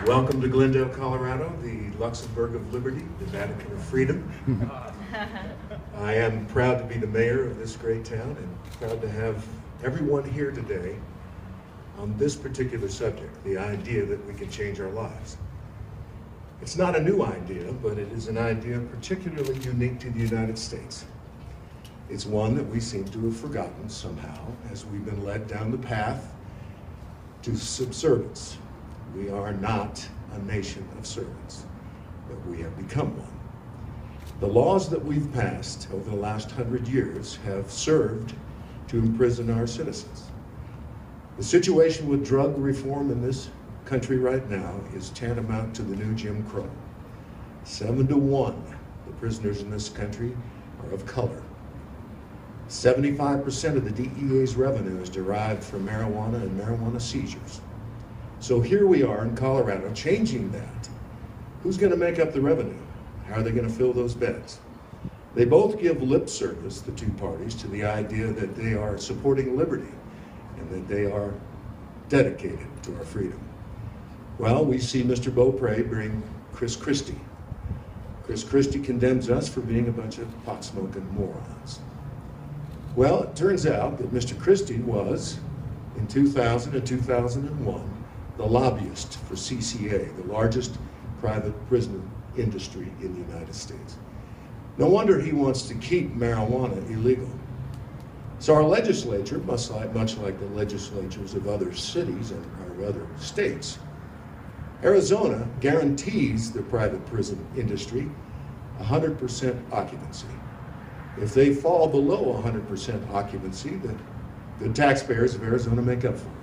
Welcome to Glendale, Colorado, the Luxembourg of Liberty, the Vatican of Freedom. I am proud to be the mayor of this great town and proud to have everyone here today on this particular subject, the idea that we can change our lives. It's not a new idea, but it is an idea particularly unique to the United States. It's one that we seem to have forgotten somehow as we've been led down the path to subservience. We are not a nation of servants, but we have become one. The laws that we've passed over the last 100 years have served to imprison our citizens. The situation with drug reform in this country right now is tantamount to the new Jim Crow. 7 to 1, the prisoners in this country are of color. 75% of the DEA's revenue is derived from marijuana and marijuana seizures. So here we are in Colorado changing that. Who's going to make up the revenue? How are they going to fill those beds? They both give lip service, the two parties, to the idea that they are supporting liberty and that they are dedicated to our freedom. Well, we see Mr. Beaupre bring Chris Christie. Chris Christie condemns us for being a bunch of pot-smoking morons. Well, it turns out that Mr. Christie was, in 2000 and 2001, the lobbyist for CCA, the largest private prison industry in the United States. No wonder he wants to keep marijuana illegal. So our legislature, much like the legislatures of other cities and our other states, Arizona guarantees the private prison industry 100% occupancy. If they fall below 100% occupancy, the taxpayers of Arizona make up for it.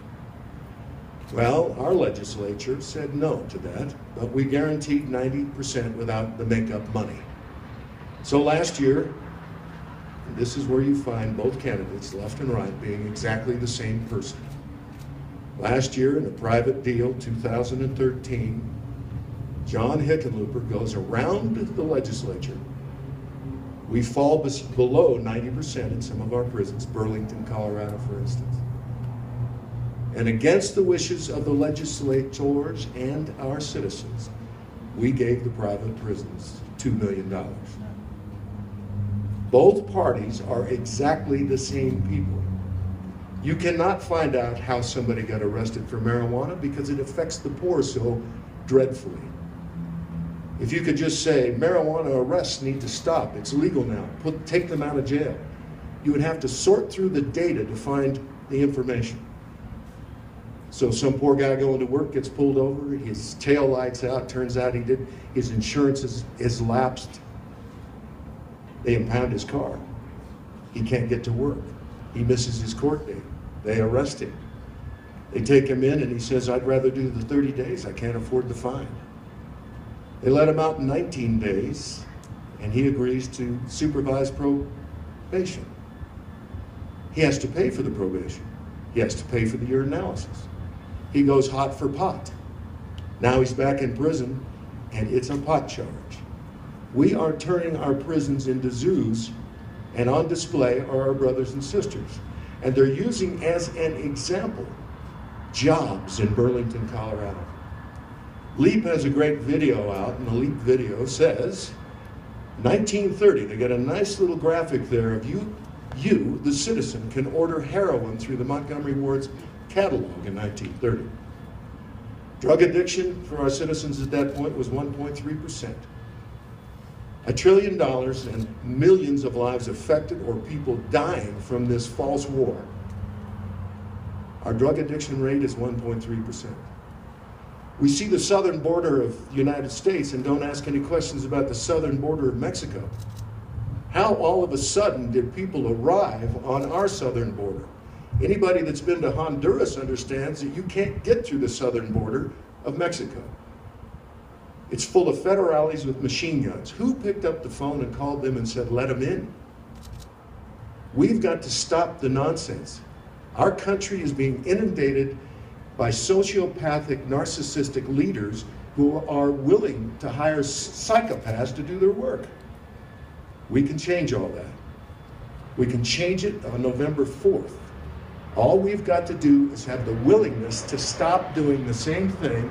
Well, our legislature said no to that, but we guaranteed 90% without the makeup money. So last year, this is where you find both candidates, left and right, being exactly the same person. Last year, in a private deal, 2013, John Hickenlooper goes around the legislature. We fall below 90% in some of our prisons, Burlington, Colorado, for instance. And against the wishes of the legislators and our citizens, we gave the private prisons $2 million. Both parties are exactly the same people. You cannot find out how somebody got arrested for marijuana because it affects the poor so dreadfully. If you could just say, marijuana arrests need to stop, it's legal now, take them out of jail, you would have to sort through the data to find the information. So some poor guy going to work gets pulled over, his tail lights out, turns out his insurance is lapsed. They impound his car. He can't get to work. He misses his court date. They arrest him. They take him in and he says, I'd rather do the 30 days, I can't afford the fine. They let him out in 19 days and he agrees to supervised probation. He has to pay for the probation. He has to pay for the urinalysis. He goes hot for pot. Now he's back in prison, and it's a pot charge. We are turning our prisons into zoos, and on display are our brothers and sisters. And they're using as an example jobs in Burlington, Colorado. LEAP has a great video out, and the LEAP video says, 1930, they got a nice little graphic there of you, the citizen, can order heroin through the Montgomery Ward's catalog in 1930. Drug addiction for our citizens at that point was 1.3%. $1 trillion and millions of lives affected or people dying from this false war. Our drug addiction rate is 1.3%. We see the southern border of the United States and don't ask any questions about the southern border of Mexico. How all of a sudden did people arrive on our southern border? Anybody that's been to Honduras understands that you can't get through the southern border of Mexico. It's full of federales with machine guns. Who picked up the phone and called them and said, let them in? We've got to stop the nonsense. Our country is being inundated by sociopathic, narcissistic leaders who are willing to hire psychopaths to do their work. We can change all that. We can change it on November 4th. All we've got to do is have the willingness to stop doing the same thing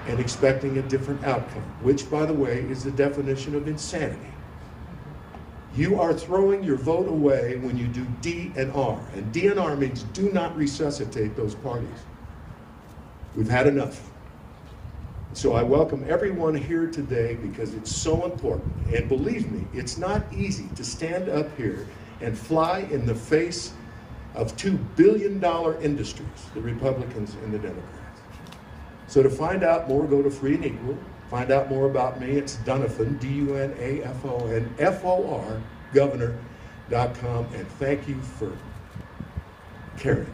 and expecting a different outcome, which, by the way, is the definition of insanity. You are throwing your vote away when you do DNR, and DNR means do not resuscitate those parties. We've had enough. So I welcome everyone here today because it's so important. And believe me, it's not easy to stand up here and fly in the face of $2 billion industries, the Republicans and the Democrats. So to find out more, go to Free and Equal. Find out more about me. It's Dunafon, D-U-N-A-F-O-N, F-O-R, governor.com. And thank you for caring.